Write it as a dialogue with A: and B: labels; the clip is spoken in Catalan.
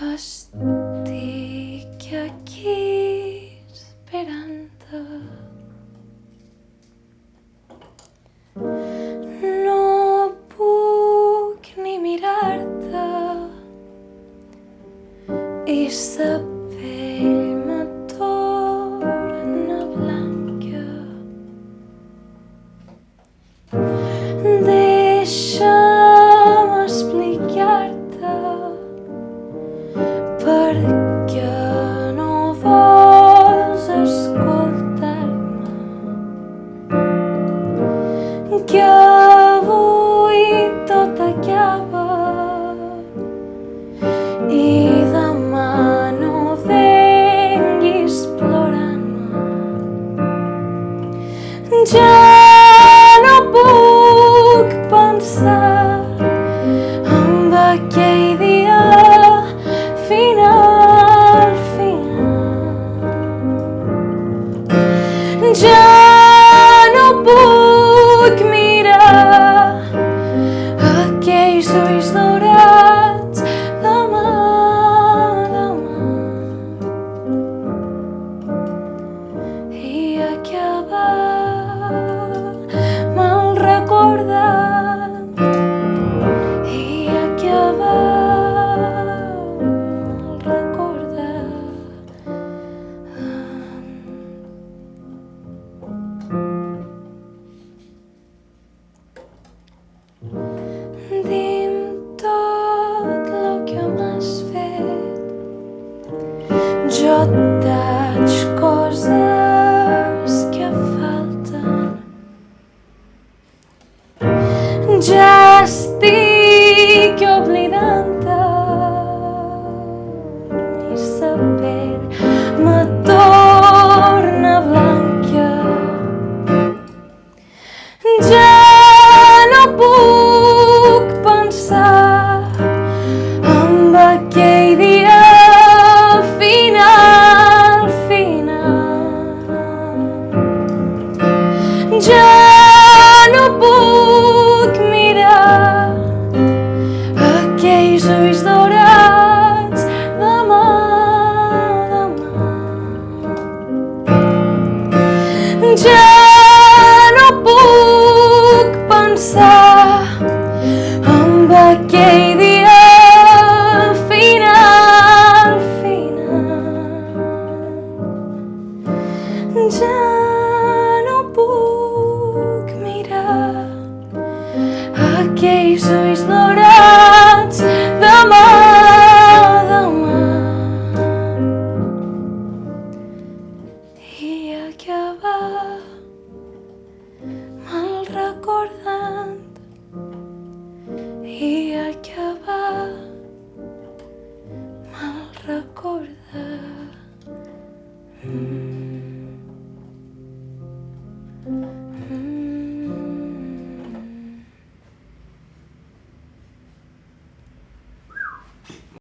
A: Estic aquí esperant-te. No puc ni mirar-te i sa pell me torna blanca. Deixa'm explicar-te per què no vols escoltar-me, que avui tot acaba i demà no venguis plorant-me. Ja no puc pensar en aquell dia final. Ja no puc mirar aquells ulls daurats demà. I acabar